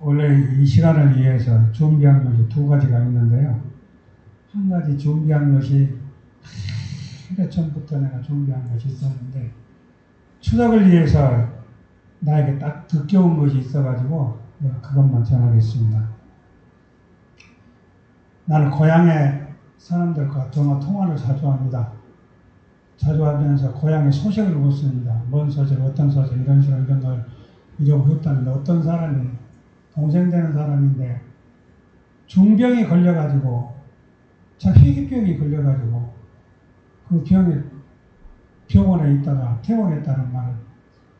원래 이 시간을 위해서 준비한 것이 두 가지가 있는데요. 한 가지 준비한 것이 오래전부터 내가 준비한 것이 있었는데 추석을 위해서 나에게 딱 듣겨운 것이 있어가지고 내가 그것만 전하겠습니다. 나는 고향의 사람들과 전화 통화를 자주 합니다. 자주 하면서 고향의 소식을 묻습니다. 뭔 소식, 어떤 소식, 이런 식으로 이런 걸 이러고 했다는데 어떤 사람이 동생 되는 사람인데 중병이 걸려가지고 자 희귀병이 걸려가지고 그 병에 병원에 있다가 퇴원했다는 말을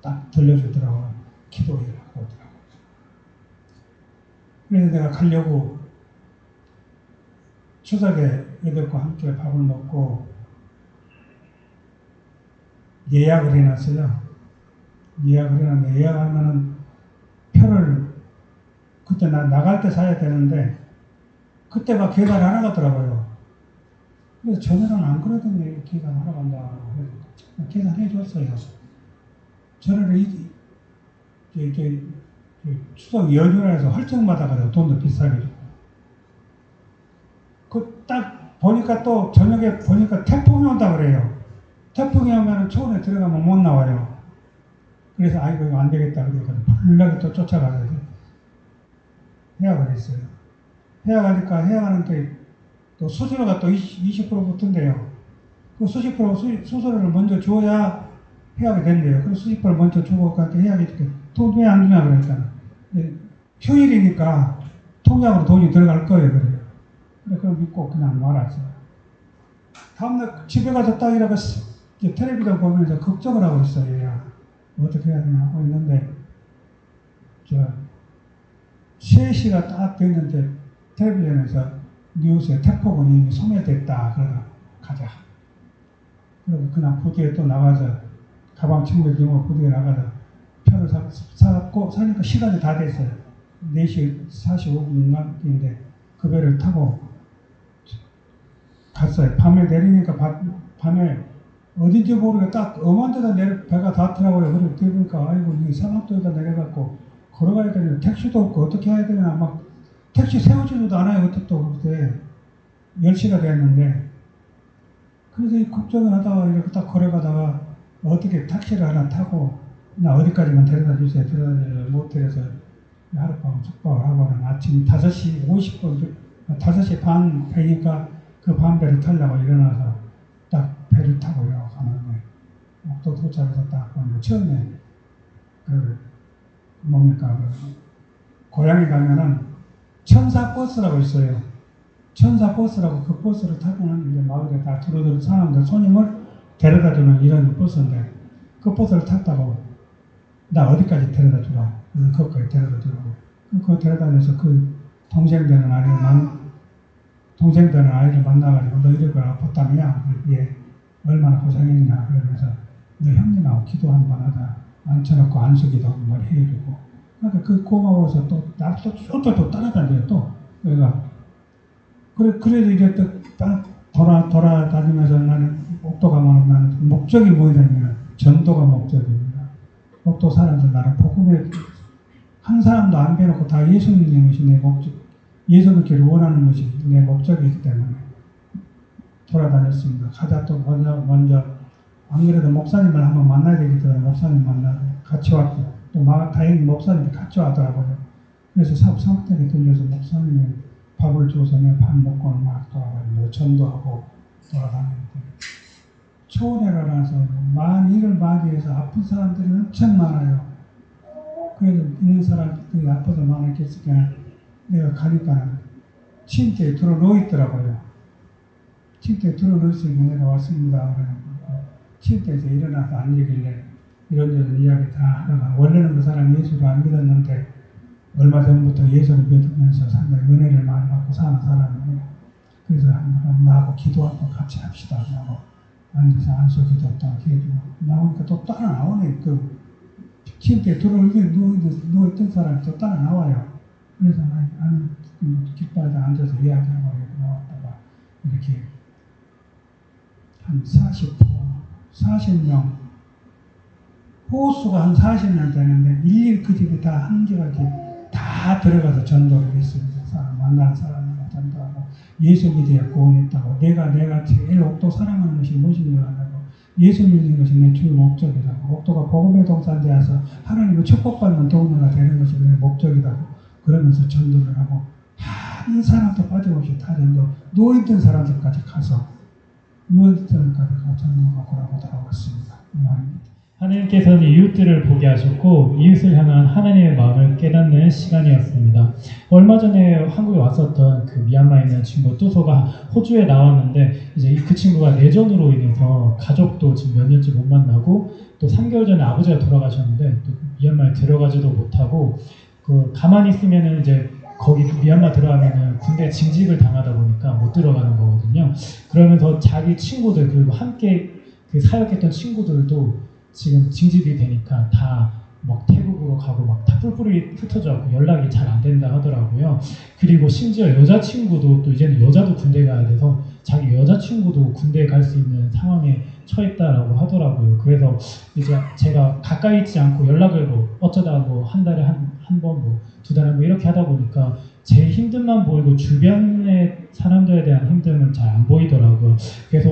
딱 들려주더라고요. 기도해라고 하더라고요. 그래서 내가 가려고 추석에 애들과 함께 밥을 먹고 예약을 해놨어요. 예약을 해놨는데 예약하면은 표를 그때 나 나갈 때 사야 되는데 그때가 계산 안 하더라고요. 그래서 전에는 안 그러더니 계산 하러 간다고 계산해 줬어요. 전에는 추석 연휴라 해서 헐정마다 가서 돈도 비싸게 주고 그 딱 보니까 또 저녁에 보니까 태풍이 온다 그래요. 태풍이 오면 초원에 들어가면 못 나와요. 그래서 아이고 이거 안 되겠다 그러니까 불나게 또 쫓아가서 해약을 했어요. 해약하니까 해약하는데 또 수수료가 또 20% 붙은데요. 그 수십 프로 수수료를 먼저 줘야 해약이 된대요. 그래서 수십 프로 먼저 주고 그한테 해약이 이렇게 돈 왜 안 주냐 그러니까 휴일이니까 통장으로 돈이 들어갈 거예요. 그래요. 그래 그걸 믿고 그냥 말았어요. 다음날 집에 가서 딱 이러고 텔레비전 보면서 걱정을 하고 있어요. 얘야. 어떻게 해야 되나 하고 있는데 3시가 딱 됐는데 텔레비전에서 뉴스에 태풍은 이미 소멸됐다. 그러다 가자. 그리고 그냥 부두에 또 나가서 가방 챙겨주고 부두에 나가서 표를 사고 사니까 시간이 다 됐어요. 4시 45분인데 그 배를 타고 갔어요. 밤에 내리니까 밤에 어딘지 모르게 딱 엄한 데다 배가 닿더라고요. 그래서 들으니까 아이고 이 상암도에다 내려갖고 걸어가야 되는데 택시도 없고 어떻게 해야 되나 막 택시 세워주지도 않아요. 그때도 그때 10시가 됐는데 그래서 이 걱정을 하다가 이렇게 딱 걸어가다가 어떻게 택시를 하나 타고 나 어디까지만 데려다 주세요. 못 데려서 하룻밤 숙박을 하고는 아침 5시 50분 5시 반 배니까 그 반 배를 타려고 일어나서 딱 배를 타고요 가는데 또 도착해서 딱 처음에 뭡니까 고향에 가면은 천사 버스라고 있어요. 천사 버스라고 그 버스를 타고는 이제 마을에 다 들어들 사람들 손님을 데려다주는 이런 버스인데 그 버스를 탔다고 나 어디까지 데려다주라. 그래서 거기까지 데려다주라고. 그거 데려다줘서 그 동생 되는 아이를 만나가지고 너 이럴 아팠다며? 예. 얼마나 고생했냐. 그러면서 너 형님하고 기도 한번 하자. 앉혀놓고 안수기도 한번 해주고. 그러니까 그 고마워서 또 따라다녀요 또. 그래서 이제 딱 돌아다니면서 나는 옥도 가면 나는 목적이 뭐냐면 전도가 목적입니다. 옥도 사람들 나를 복음에 한 사람도 안 빼놓고 다 예수 믿는 것이 내 목적, 예수 믿기를 원하는 것이 내 목적이기 때문에 돌아다녔습니다. 가자 또 먼저 안 그래도 목사님을 한번 만나야 되기 때문에 목사님 같이 왔고 또 다행히 목사님이 같이 왔더라고요. 그래서 사업장에 들려서 목사님이 밥을 줘서 내가 밥 먹고 막 돌아다니고 전도하고 돌아다니는데 초원에 가서 일을 맞이해서 아픈 사람들이 엄청 많아요. 그래도 있는 사람들이 아파서 많았겠으니까 내가 가니까 침대에 들어 누워있더라고요. 침대에 들어 누워있으니까 내가 왔습니다. 침대에서 일어나서 앉으길래 이런저런 이야기 다 하다가 원래는 그 사람 예수를 안 믿었는데 얼마 전부터 예수를 믿으면서 상당히 은혜를 많이 받고 사는 사람이에요. 그래서 나하고 기도 한번 같이 합시다. 하고 앉아서 안수 기도도 해주고 나오니까 또 따라 나오네. 그 침대에 누워있던 사람이 또 따라 나와요. 그래서 깃발에 앉아서 이야기하고 나왔다가 이렇게 한 40명 호수가 한 40명 되는데 일일이 그 집에 다 한결같이 다 다 들어가서 전도를 했습니다. 만난 사람마다 전도하고 예수 믿어야 구원했다고 내가 제일 옥도 사랑하는 것이 무엇인가 하고 예수 믿는 것이 내 주 목적이라고 옥도가 복음의 동산되어서 하나님의 축복받는 동료가 되는 것이 내 목적이라고 그러면서 전도를 하고 한 사람도 빠짐없이 다 전도 누워있던 사람들까지 가서 전도하고 그러고 돌아왔습니다. 이만입니다. 하나님께서는 이웃들을 보게 하셨고 이웃을 향한 하나님의 마음을 깨닫는 시간이었습니다. 얼마 전에 한국에 왔었던 그 미얀마에 있는 친구 뚜소가 호주에 나왔는데 이제 그 친구가 내전으로 인해서 가족도 지금 몇 년째 못 만나고 또 3개월 전에 아버지가 돌아가셨는데 또 미얀마에 들어가지도 못하고 그 가만히 있으면은 이제 거기 미얀마 들어가면은 군대 징집을 당하다 보니까 못 들어가는 거거든요. 그러면서 자기 친구들 그리고 함께 그 사역했던 친구들도 지금 징집이 되니까 다 막 태국으로 가고 막 다 뿔뿔이 흩어져갖고 연락이 잘 안 된다 하더라고요. 그리고 심지어 여자친구도 또 이제는 여자도 군대 가야 돼서 자기 여자친구도 군대 갈 수 있는 상황에 처했다라고 하더라고요. 그래서 이제 제가 가까이 있지 않고 연락을 뭐 어쩌다 뭐 한 달에 한 번 뭐 두 달에 뭐 이렇게 하다 보니까 제 힘듦만 보이고 주변의 사람들에 대한 힘듦은 잘 안 보이더라고요. 그래서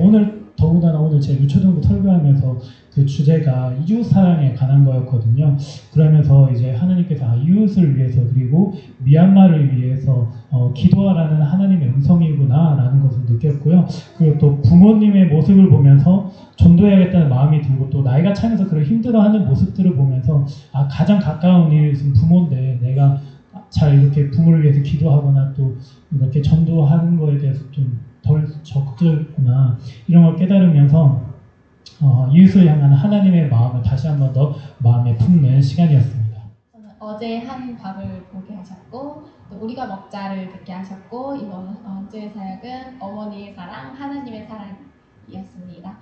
더군다나 오늘 제 유초등부 설교하면서 그 주제가 이웃 사랑에 관한 거였거든요. 그러면서 이제 하나님께서 이웃을 위해서 그리고 미얀마를 위해서 기도하라는 하나님의 음성이구나라는 것을 느꼈고요. 그리고 또 부모님의 모습을 보면서 전도해야겠다는 마음이 들고 또 나이가 차면서 그런 힘들어하는 모습들을 보면서 가장 가까운 이웃은 부모인데 내가 잘 이렇게 부모를 위해서 기도하거나 또 이렇게 전도하는 거에 대해서 좀 덜 적극적이구나 이런 걸 깨달으면서 이웃을 향한 하나님의 마음을 다시 한 번 더 마음에 품는 시간이었습니다. 어제 한 밥을 보게 하셨고 또 우리가 먹자를 듣게 하셨고 이번 주의 사역은 어머니의 사랑, 하나님의 사랑이었습니다.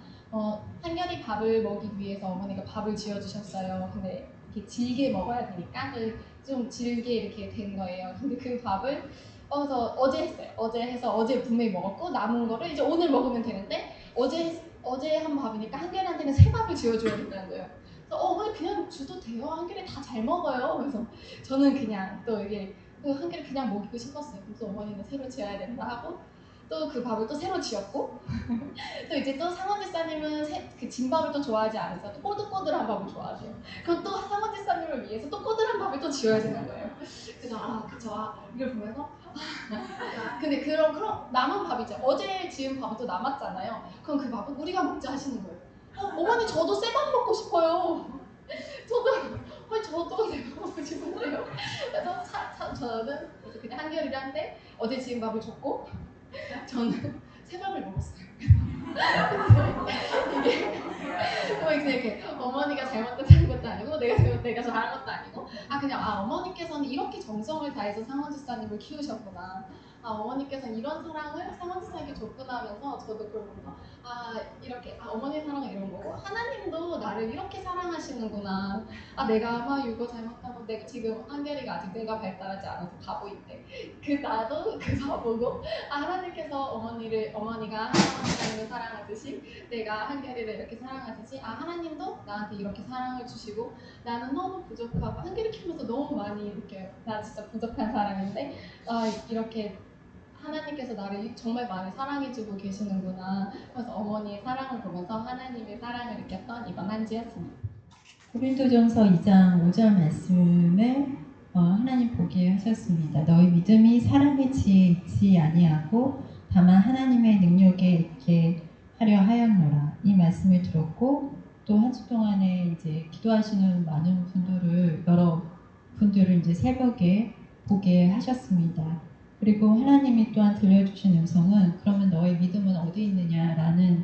한결이 밥을 먹이기 위해서 어머니가 밥을 지어주셨어요. 근데 이렇게 질게 먹어야 되니까 좀 질게 이렇게 된 거예요. 근데 그 밥을 그래서 어제 했어요. 어제 해서 어제 분명히 먹었고 남은 거를 이제 오늘 먹으면 되는데 어제 한 밥이니까 한결이한테는 새 밥을 지어줘야 된다는 거예요. 그래서 어머니 그냥 줘도 돼요. 한결이 다 잘 먹어요. 그래서 저는 그냥 또 이게 한결이 그냥 먹이고 싶었어요. 그래서 어머니는 새로 지어야 된다 하고 또 그 밥을 또 새로 지었고 또 이제 또 상원집사님은 그 진밥을 또 좋아하지 않으세요. 또 꼬들꼬들한 밥을 좋아하세요. 그럼 또 상원집사님을 위해서 또 꼬들한 밥을 또 지어야 되는 거예요. 그래서 그쵸 이걸 보면서 근데 그럼 남은 밥이죠. 어제 지은 밥이 또 남았잖아요. 그럼 그 밥은 우리가 먹자 하시는 거예요. 어머니 저도 새 밥 먹고 싶어요. 저도 새 밥 먹고 싶은데요. 그래서 저는 그냥 한결이한테 어제 지은 밥을 줬고 저는 새 밥을 먹었어요. 이게 어머니가 잘못했다는 것도 아니고 내가 잘한 것도 아니고 그냥 어머니께서는 이렇게 정성을 다해서 상원집사님을 키우셨구나. 어머니께서는 이런 사랑을 상원집사님께 줬구나 하면서 저도 그걸 보면서 이렇게 어머니의 사랑은 이런 거고 하나님도 나를 이렇게 사랑하시는구나. 내가 아마 이거 잘못하고 내가 지금 한결이가 아직 내가 발달하지 않아서 바보인데 나도 그 바보고 하나님께서 어머니가 하나님을 사랑하듯이 내가 한결이를 이렇게 사랑하듯이 하나님도 나한테 이렇게 사랑을 주시고 나는 너무 부족하고 한결이 키우면서 너무 많이 이렇게 나 진짜 부족한 사람인데 이렇게 하나님께서 나를 정말 많이 사랑해주고 계시는구나. 그래서 어머니의 사랑을 보면서 하나님의 사랑을 느꼈던 이번 한 주였습니다. 고린도전서 2장 5절 말씀을 하나님 보게 하셨습니다. 너희 믿음이 사람의 지혜에 있지 아니하고 다만 하나님의 능력에 있게 하려 하였노라. 이 말씀을 들었고 또 한 주 동안에 이제 기도하시는 많은 분들을 여러 분들을 이제 새벽에 보게 하셨습니다. 그리고 하나님이 또한 들려주신 음성은 그러면 너의 믿음은 어디 있느냐라는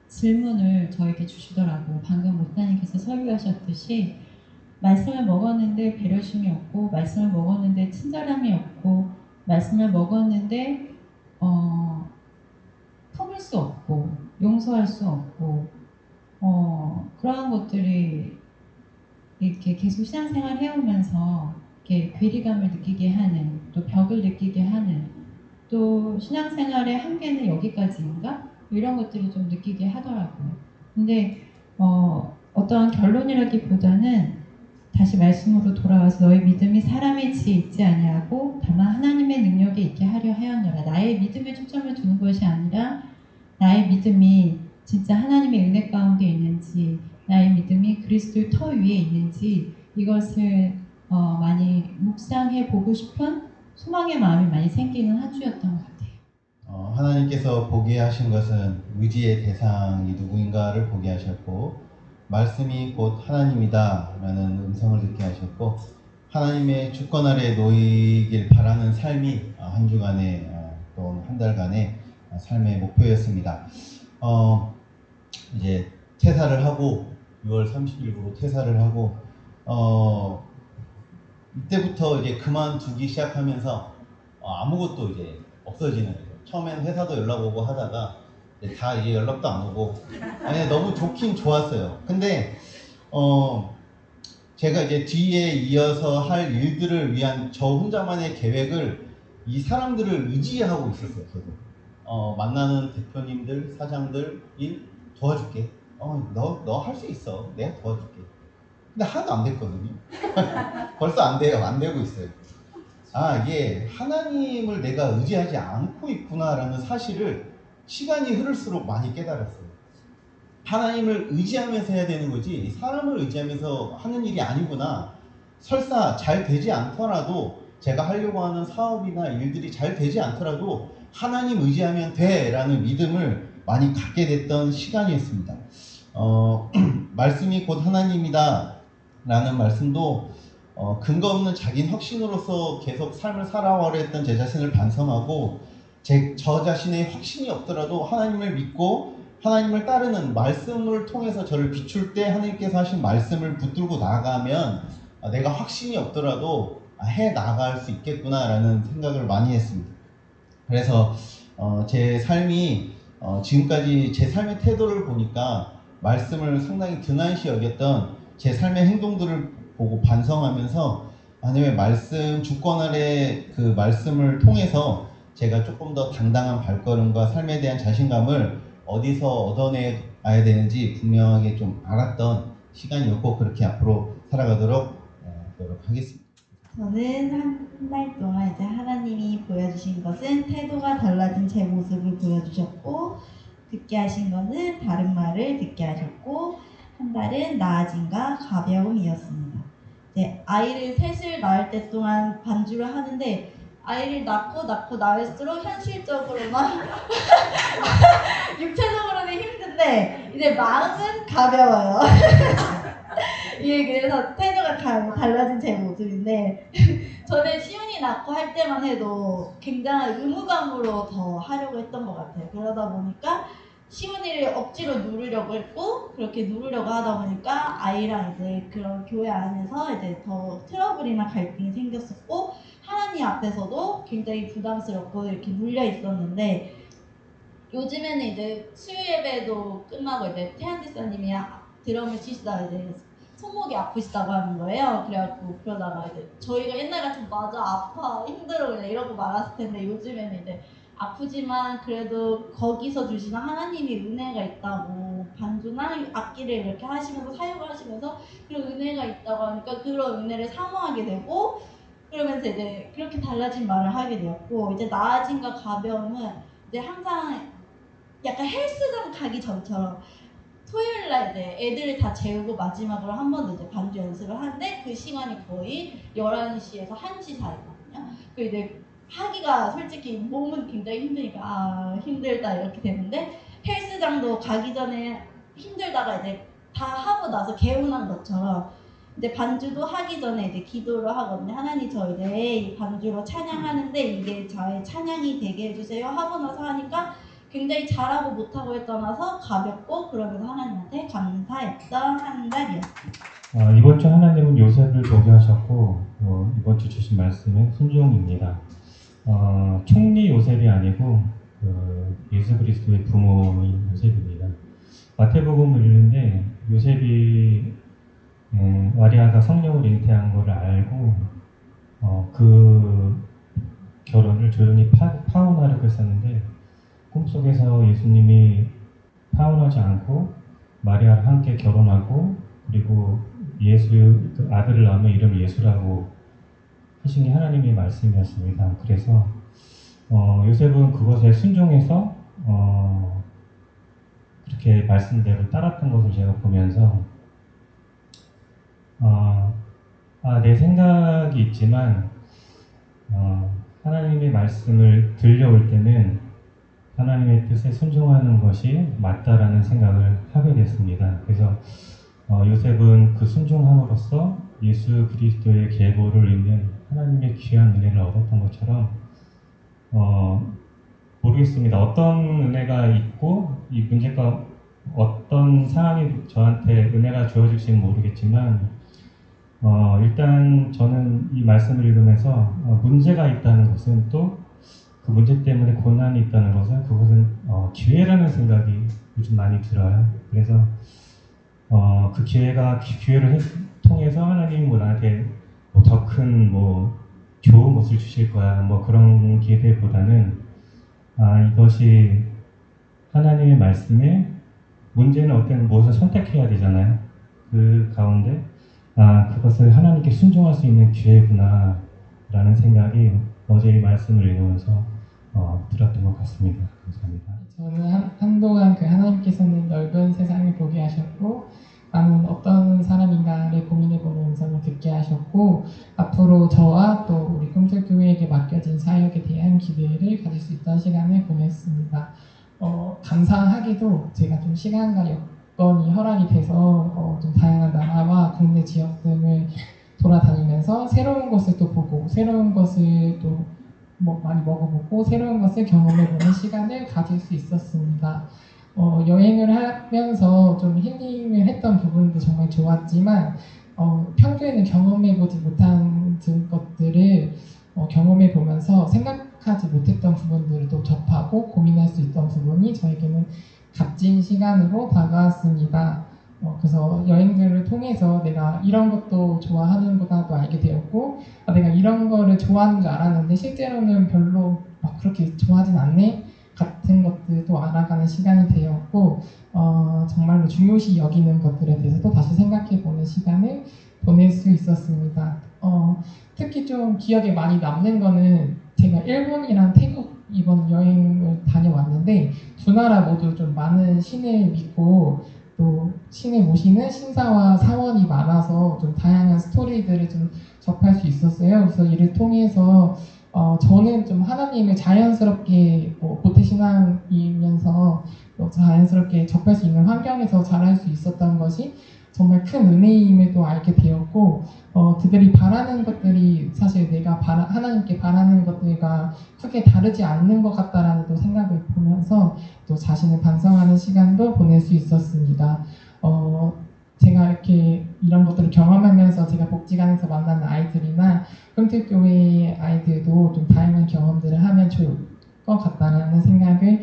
질문을 저에게 주시더라고요. 방금 목사님께서 설교하셨듯이 말씀을 먹었는데 배려심이 없고 말씀을 먹었는데 친절함이 없고 말씀을 먹었는데 품을 수 없고 용서할 수 없고 그러한 것들이 이렇게 계속 신앙생활 해오면서 이렇게 괴리감을 느끼게 하는 또 벽을 느끼게 하는 또 신앙생활의 한계는 여기까지인가? 이런 것들을 좀 느끼게 하더라고요. 근데 어떠한 결론이라기보다는 다시 말씀으로 돌아와서 너희 믿음이 사람의 지혜 있지 아니하고 다만 하나님의 능력에 있게 하려 하였노라. 나의 믿음에 초점을 두는 것이 아니라 나의 믿음이 진짜 하나님의 은혜 가운데 있는지, 나의 믿음이 그리스도의 터 위에 있는지 이것을 많이 묵상해 보고 싶은 소망의 마음이 많이 생기는 한 주였던 것 같아요. 하나님께서 보게 하신 것은 의지의 대상이 누구인가를 보게 하셨고, 말씀이 곧 하나님이다 라는 음성을 듣게 하셨고, 하나님의 주권 아래 놓이길 바라는 삶이 한 주간의 또 한 달간의 삶의 목표였습니다. 이제 퇴사를 하고 6월 30일부로 퇴사를 하고 이때부터 이제 그만두기 시작하면서 아무것도 이제 없어지는 거죠. 처음에는 회사도 연락 오고 하다가 다 이제 연락도 안 오고, 아니 너무 좋긴 좋았어요. 근데 제가 이제 뒤에 이어서 할 일들을 위한 저 혼자만의 계획을 이 사람들을 의지하고 있었어요. 계속 만나는 대표님들, 사장들 일 도와줄게. 너 할 수 있어. 내가 도와줄게. 근데 하나도 안 됐거든요. 벌써 안 돼요. 안 되고 있어요. 이게 하나님을 내가 의지하지 않고 있구나라는 사실을 시간이 흐를수록 많이 깨달았어요. 하나님을 의지하면서 해야 되는 거지 사람을 의지하면서 하는 일이 아니구나. 설사 잘 되지 않더라도, 제가 하려고 하는 사업이나 일들이 잘 되지 않더라도 하나님 의지하면 돼 라는 믿음을 많이 갖게 됐던 시간이었습니다. 말씀이 곧 하나님이다 라는 말씀도 근거 없는 자기 확신으로서 계속 삶을 살아오려 했던 제 자신을 반성하고, 저 자신의 확신이 없더라도 하나님을 믿고 하나님을 따르는 말씀을 통해서 저를 비출 때 하나님께서 하신 말씀을 붙들고 나가면 내가 확신이 없더라도 해 나갈 수 있겠구나 라는 생각을 많이 했습니다. 그래서 제 삶이 지금까지 제 삶의 태도를 보니까 말씀을 상당히 등한시 여겼던 제 삶의 행동들을 보고 반성하면서 하나님의 말씀 주권 아래 그 말씀을 통해서 제가 조금 더 당당한 발걸음과 삶에 대한 자신감을 어디서 얻어내야 되는지 분명하게 좀 알았던 시간이었고, 그렇게 앞으로 살아가도록 노력하겠습니다. 저는 한 달 동안 이제 하나님이 보여주신 것은 태도가 달라진 제 모습을 보여주셨고, 듣게 하신 것은 다른 말을 듣게 하셨고, 한 달은 나아짐과 가벼움이었습니다. 이제 아이를 셋을 낳을 때 동안 반주를 하는데, 아이를 낳고 낳을수록 현실적으로만 육체적으로는 힘든데 이제 마음은 가벼워요. 예, 그래서 태도가 달라진 제 모습인데, 저는 시온이 낳고 할 때만 해도 굉장한 의무감으로 더 하려고 했던 것 같아요. 그러다 보니까 시온이를 억지로 누르려고 했고, 그렇게 누르려고 하다 보니까 아이랑 이제 그런 교회 안에서 이제 더 트러블이나 갈등이 생겼었고, 하나님 앞에서도 굉장히 부담스럽고 이렇게 눌려 있었는데, 요즘에는 이제 수요 예배도 끝나고 이제 태한 집사님이 드럼을 치시다가 이제 손목이 아프시다고 하는 거예요. 그래갖고 그러다가 이제 저희가 옛날 같으면 맞아 아파 힘들어 그냥 이러고 말았을 텐데, 요즘에는 이제 아프지만 그래도 거기서 주시는 하나님이 은혜가 있다고, 반주나 악기를 이렇게 하시면서 사용하시면서 그런 은혜가 있다고 하니까 그런 은혜를 사모하게 되고, 그러면서 이제 그렇게 달라진 말을 하게 되었고, 이제 나아짐과 가벼움은 이제 항상 약간 헬스장 가기 전처럼 토요일날 이제 애들을 다 재우고 마지막으로 한 번 더 이제 반주 연습을 하는데, 그 시간이 거의 11시에서 1시 사이거든요. 그 이제 하기가 솔직히 몸은 굉장히 힘드니까 힘들다 이렇게 되는데, 헬스장도 가기 전에 힘들다가 이제 다 하고 나서 개운한 것처럼 이제 반주도 하기 전에 이제 기도를 하거든요. 하나님 저 이제 이 반주로 찬양하는데 이게 저의 찬양이 되게 해주세요 하고 나서 하니까 굉장히 잘하고 못하고에 떠나서 가볍고, 그러면서 하나님한테 감사했던 한 달이었습니다. 이번 주 하나님은 요셉을 보게 하셨고, 이번 주 주신 말씀은 순종입니다. 총리 요셉이 아니고 예수 그리스도의 부모인 요셉입니다. 마태복음을 읽는데 요셉이 마리아가 성령을 잉태한 것을 알고 그 결혼을 조용히 파혼하려고 했었는데, 꿈속에서 예수님이 파혼하지 않고 마리아랑 함께 결혼하고, 그리고 예수 그 아들을 낳으면 이름을 예수라고 하신 게 하나님의 말씀이었습니다. 그래서 요셉은 그것에 순종해서 그렇게 말씀대로 따랐던 것을 제가 보면서 내 생각이 있지만 하나님의 말씀을 들려올 때는 하나님의 뜻에 순종하는 것이 맞다라는 생각을 하게 됐습니다. 그래서 요셉은 그 순종함으로써 예수 그리스도의 계보를 잇는 하나님의 귀한 은혜를 얻었던 것처럼 모르겠습니다. 어떤 은혜가 있고 이 문제가 어떤 상황이 저한테 은혜가 주어질지는 모르겠지만 일단 저는 이 말씀을 읽으면서 문제가 있다는 것은 또 그 문제 때문에 고난이 있다는 것은 그것은 기회라는 생각이 요즘 많이 들어요. 그래서 그 기회를 통해서 하나님이 나한테 더 큰 좋은 것을 주실 거야 그런 기대보다는 이것이 하나님의 말씀에 문제는 어떤 무엇을 선택해야 되잖아요. 그 가운데 그것을 하나님께 순종할 수 있는 기회구나 라는 생각이 어제 이 말씀을 읽으면서 들었던 것 같습니다. 감사합니다. 저는 한동안 하나님께서는 넓은 세상을 보게 하셨고 나는 어떤 사람인가를 고민해보는 음성을 듣게 하셨고 앞으로 저와 또 우리 꿈틀교회에게 맡겨진 사역에 대한 기대를 가질 수 있던 시간을 보냈습니다. 감사하게도 제가 좀 시간과 여건이 허락이 돼서 좀 다양한 나라와 국내 지역 등을 돌아다니면서 새로운 것을 또 보고 새로운 것을 또 많이 먹어보고 새로운 것을 경험해보는 시간을 가질 수 있었습니다. 여행을 하면서 좀 힐링을 했던 부분도 정말 좋았지만 평소에는 경험해보지 못한 것들을 경험해보면서 생각하지 못했던 부분들을 또 접하고 고민할 수 있던 부분이 저에게는 값진 시간으로 다가왔습니다. 그래서 여행들을 통해서 내가 이런 것도 좋아하는구나도 알게 되었고 내가 이런 거를 좋아하는 줄 알았는데 실제로는 별로 그렇게 좋아하진 않네 같은 것들도 알아가는 시간이 되었고 정말로 중요시 여기는 것들에 대해서도 다시 생각해보는 시간을 보낼 수 있었습니다. 특히 좀 기억에 많이 남는 거는 제가 일본이랑 태국 이번 여행을 다녀왔는데 두 나라 모두 좀 많은 신을 믿고 또 신을 모시는 신사와 사원이 많아서 좀 다양한 스토리들을 좀 접할 수 있었어요. 그래서 이를 통해서 저는 좀 하나님을 자연스럽게 모태신앙이면서 자연스럽게 접할 수 있는 환경에서 자랄 수 있었던 것이 정말 큰 은혜임을 또 알게 되었고 그들이 바라는 것들이 사실 내가 하나님께 바라는 것들과 크게 다르지 않는 것 같다라는 또 생각을 보면서 또 자신을 반성하는 시간도 보낼 수 있었습니다. 제가 이렇게 이런 것들을 경험하면서 제가 복지관에서 만나는 아이들이나 꿈틀교회 아이들도 좀 다양한 경험들을 하면 좋을 것 같다라는 생각을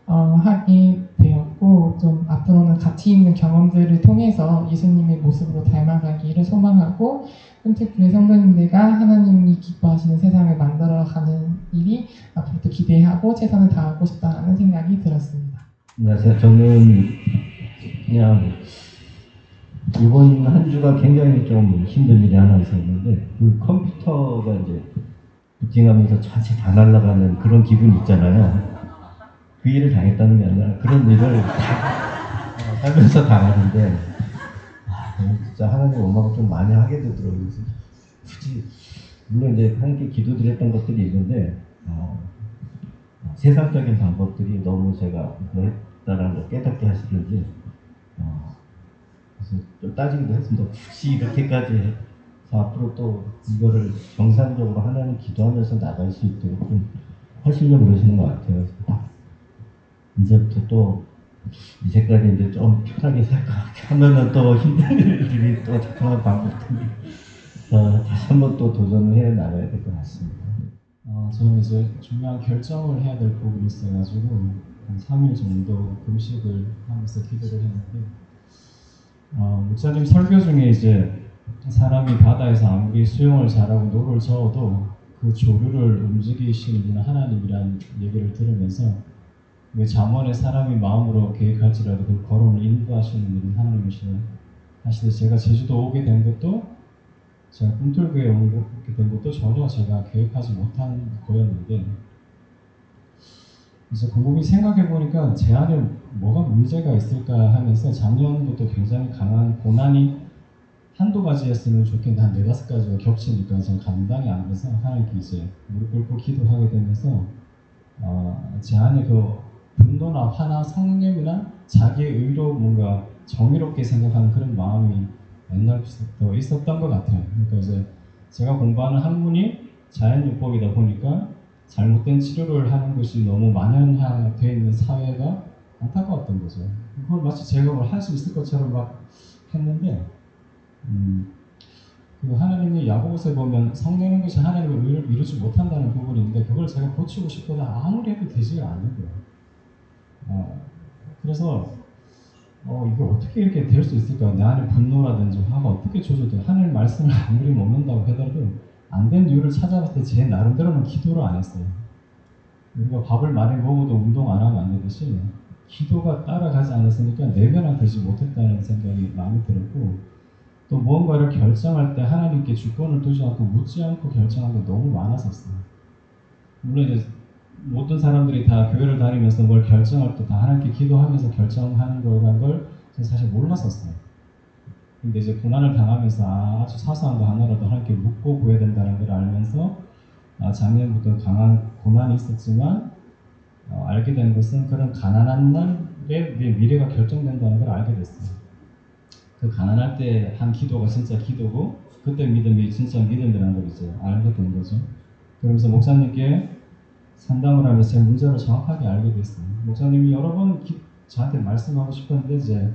하게 되었고 좀 앞으로는 가치 있는 경험들을 통해서 예수님의 모습으로 닮아가기를 소망하고 꿈틀교회 성도님들과 하나님이 기뻐하시는 세상을 만들어가는 일이 앞으로도 기대하고 최선을 다하고 싶다는 생각이 들었습니다. 안녕하세요. 저는 그냥 이번 한 주가 굉장히 좀 힘든 일이 하나 있었는데 그 컴퓨터가 이제 부팅하면서 전체 다 날아가는 그런 기분이 있잖아요. 그 일을 당했다는 게 아니라 그런 일을 살면서 당하는데 진짜 하나님 원망을 좀 많이 하게 되더라고요. 그래서 굳이 물론 이제 함께 기도드렸던 것들이 있는데 세상적인 방법들이 너무 제가 그랬다라는 걸 깨닫게 하시는지 그래서 좀 따지기도 했습니다. 굳이 이렇게까지 해서 앞으로 또 이거를 정상적으로 하나님 기도하면서 나갈 수 있도록 좀 하시려고 그러시는 것 같아요. 그래서 이제부터 또 이제까지 이제 좀 편하게 살까 하면은 또 힘든 일들이 또 다양한 방법들이 다시 한번 또 도전을 해 나가야 될 것 같습니다. 저는 이제 중요한 결정을 해야 될 부분이 있어가지고 한 3일 정도 금식을 하면서 기도를 했는데 목사님 설교 중에 이제 사람이 바다에서 아무리 수영을 잘하고 노를 저어도 그 조류를 움직이시는 분은 하나님이라는 얘기를 들으면서 왜 잠언에 사람이 마음으로 계획할지라도 그 걸음을 인도하시는 분은 하나님이시네. 사실 제가 제주도 오게 된 것도 제가 꿈틀교에 오게 된 것도 전혀 제가 계획하지 못한 거였는데 그래서 곰곰이 생각해 보니까 제 안에 뭐가 문제가 있을까 하면서 작년부터 굉장히 강한 고난이 한두 가지였으면 좋겠는데 한 4-5가지가 겹치니까 좀 감당이 안 돼서 하나님께 이제 무릎 꿇고 기도하게 되면서 제 안에 그 분노나 화나 성냄이나 자기의 의로 뭔가 정의롭게 생각하는 그런 마음이 옛날부터 있었던 것 같아요. 그러니까 이제 제가 공부하는 학문이 자연요법이다 보니까 잘못된 치료를 하는 것이 너무 만연되어 있는 사회가 안타까웠던 거죠. 그걸 마치 제가 뭘 할 수 있을 것처럼 막 했는데 그리고 하나님이 야고보서에 보면 성내는 것이 하나님의 의를 이루지 못한다는 부분인데 그걸 제가 고치고 싶거나 아무리 해도 되지가 않는 거예요. 그래서 이거 어떻게 이렇게 될 수 있을까? 내 안에 분노라든지 화가 어떻게 조절돼? 하나님 말씀을 아무리 먹는다고 하더라도 안 된 이유를 찾아봤을 때 제 나름대로는 기도를 안 했어요. 우리가 밥을 많이 먹어도 운동 안 하면 안 되듯이 기도가 따라가지 않았으니까 내면화되지 못했다는 생각이 많이 들었고 또 무언가를 결정할 때 하나님께 주권을 두지 않고 묻지 않고 결정한 게 너무 많았었어요. 물론 이제 모든 사람들이 다 교회를 다니면서 뭘 결정할 때 다 하나님께 기도하면서 결정하는 거라는 걸 저는 사실 몰랐었어요. 근데 이제 고난을 당하면서 아주 사소한 거 하나라도 하나님께 묻고 구해야 된다는 걸 알면서 작년부터 강한 고난이 있었지만 알게 된 것은 그런 가난한 날에 미래가 결정된다는 걸 알게 됐어요. 그 가난할 때 한 기도가 진짜 기도고 그때 믿음이 진짜 믿음이라는 걸 이제 알게 된 거죠. 그러면서 목사님께 상담을 하면서 제 문제를 정확하게 알게 됐어요. 목사님이 여러 번 저한테 말씀하고 싶었는데 이제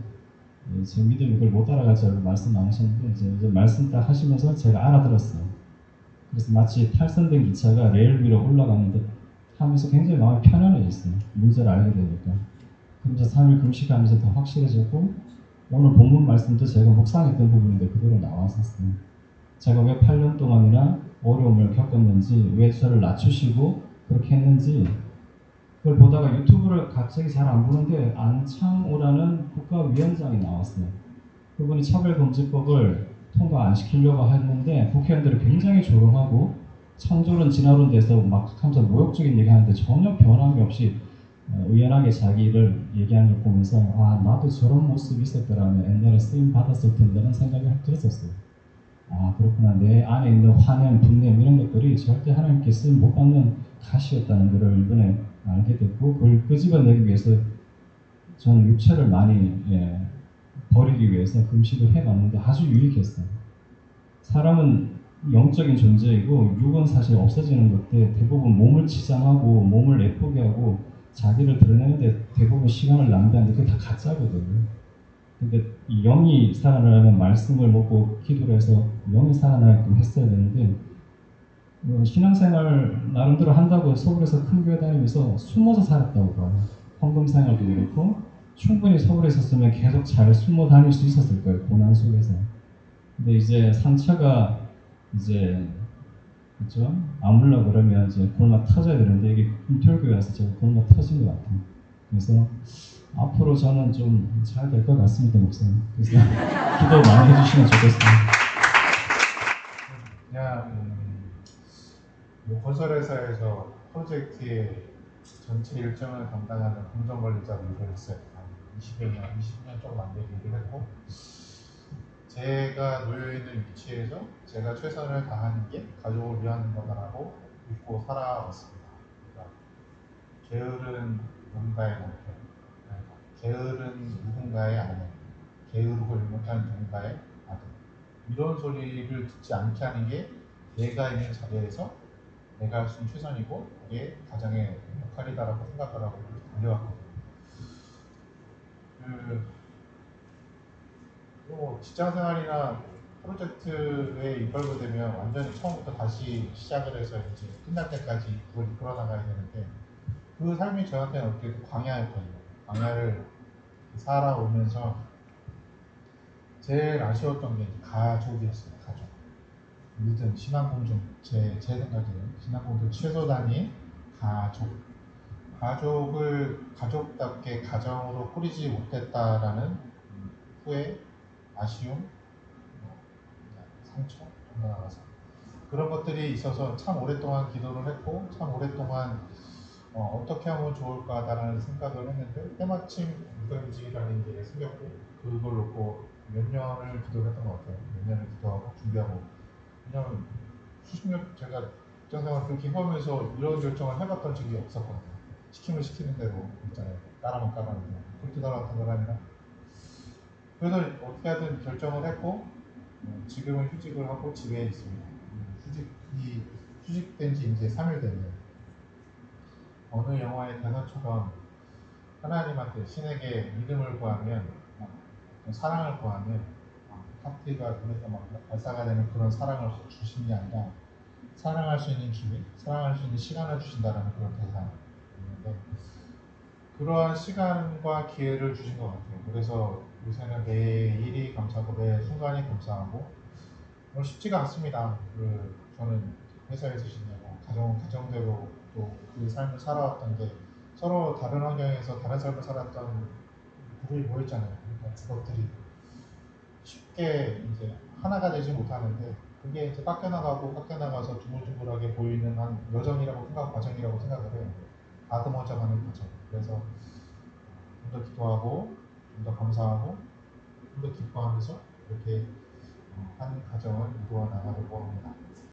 제 믿음이 그걸 못 따라갈 줄 알고 말씀 안 하셨는데 이제 말씀 딱 하시면서 제가 알아들었어요. 그래서 마치 탈선된 기차가 레일 위로 올라가는 듯 하면서 굉장히 마음이 편안해졌어요. 문제를 알게 되니까. 그러면서 3일 금식하면서 더 확실해졌고 오늘 본문 말씀도 제가 묵상했던 부분인데 그대로 나왔었어요. 제가 왜 8년 동안이나 어려움을 겪었는지 왜 저를 낮추시고 그렇게 했는지 그걸 보다가 유튜브를 갑자기 잘 안 보는데 안창호라는 국가위원장이 나왔어요. 그분이 차별금지법을 통과 안 시키려고 했는데 국회의원들이 굉장히 조롱하고 창조론 진화론 돼서 막 하면서 모욕적인 얘기하는데 전혀 변함이 없이 의연하게 자기를 얘기하는 걸 보면서 나도 저런 모습이 있었더라면 옛날에 쓰임 받았을 텐데라는 생각이 들었었어요. 그렇구나. 내 안에 있는 화냄, 분냄 이런 것들이 절대 하나님께 쓰임 못 받는 가시였다는 것을 이번에 알게 됐고 그걸 끄집어내기 위해서 저는 육체를 많이 버리기 위해서 금식을 해봤는데 아주 유익했어요. 사람은 영적인 존재이고 육은 사실 없어지는 것들 대부분 몸을 치장하고 몸을 예쁘게 하고 자기를 드러내는데 대부분 시간을 낭비하는데 그게 다 가짜거든요. 근데 이 영이 살아나려면 말씀을 먹고 기도를 해서 영이 살아나게끔 했어야 되는데 신앙생활 나름대로 한다고 서울에서 큰 교회 다니면서 숨어서 살았다고 봐요. 헌금 생활도 그렇고 충분히 서울에 있었으면 계속 잘 숨어 다닐 수 있었을 거예요. 고난 속에서. 근데 이제 상처가 이제 그렇죠? 아물려 그러면 이제 골마 터져야 되는데 이게 꿈틀교회에서 제가 골마 터진 것 같아요. 그래서 앞으로 저는 좀 잘 될 것 같습니다, 목사님. 그래서 기도 많이 해주시면 좋겠습니다. 그냥 건설회사에서 프로젝트의 전체 일정을 담당하는 공정관리자로 일을 했어요. 한 20년 조금 안 되게 일을 했고 제가 놓여있는 위치에서 제가 최선을 다하는 게 가족을 위한 거다라고 믿고 살아왔습니다. 그러니까 게으른 누군가의 남편, 게으른 누군가의 아내, 게으르고 일 못하는 누군가의 아들 이런 소리를 듣지 않게 하는 게 내가 있는 자리에서 내가 할 수 있는 최선이고 그게 가장의 역할이다라고 생각을 하고 달려왔거든요. 직장생활이나 프로젝트에 인벌브되면 완전히 처음부터 다시 시작을 해서 이제 끝날 때까지 그걸 이끌어 나가야 되는데 그 삶이 저한테는 어떻게 광야였거든요. 광야를 살아오면서 제일 아쉬웠던 게 가족이었어요. 가족. 믿음, 신앙공동, 제 생각에는 신앙공동 최소 단위의 가족. 가족을 가족답게 가정으로 꾸리지 못했다라는 후에 아쉬움, 상처, 더 나아가서 그런 것들이 있어서 참 오랫동안 기도를 했고 참 오랫동안 어떻게 하면 좋을까라는 생각을 했는데 때마침 무덤지기라는 게 생겼고 그걸 놓고 몇 년을 기도를 했던 것 같아요. 몇 년을 기도하고 준비하고 왜냐면 수십 년 제가 직장생활 그렇게 해보면서 이런 결정을 해봤던 적이 없었거든요. 시키면 시키는 대로 있잖아요. 따라만 따라만 그렇게 따라왔던 사람이라 그래서 어떻게 하든 결정을 했고 지금은 휴직을 하고 집에 있습니다. 휴직된 지 이제 3일 됐네요. 어느 영화의 대사처럼 하나님한테 신에게 믿음을 구하면 사랑을 구하면 하트가 눈에서 막 발사가 되는 그런 사랑을 주시는 게 아니라 사랑할 수 있는 기회, 사랑할 수 있는 시간을 주신다는 그런 대사인데 그러한 시간과 기회를 주신 것 같아요. 그래서 요새는 매일이 감사하고 매 순간이 감사하고 쉽지가 않습니다. 저는 회사에서 지내고 가정대로 또 그 삶을 살아왔던 게 서로 다른 환경에서 다른 삶을 살았던 부부이 모였잖아요. 그러니까 그것들이 쉽게 이제 하나가 되지 못하는데 그게 이제 깎여나가서 둥글둥글하게 보이는 한 여정이라고 과정이라고 생각을 해요. 다듬어져 가는 과정. 그래서 좀 더 기도하고 좀 더 감사하고 좀 더 기뻐하면서 이렇게 한 가정을 이루어 나가려고 합니다.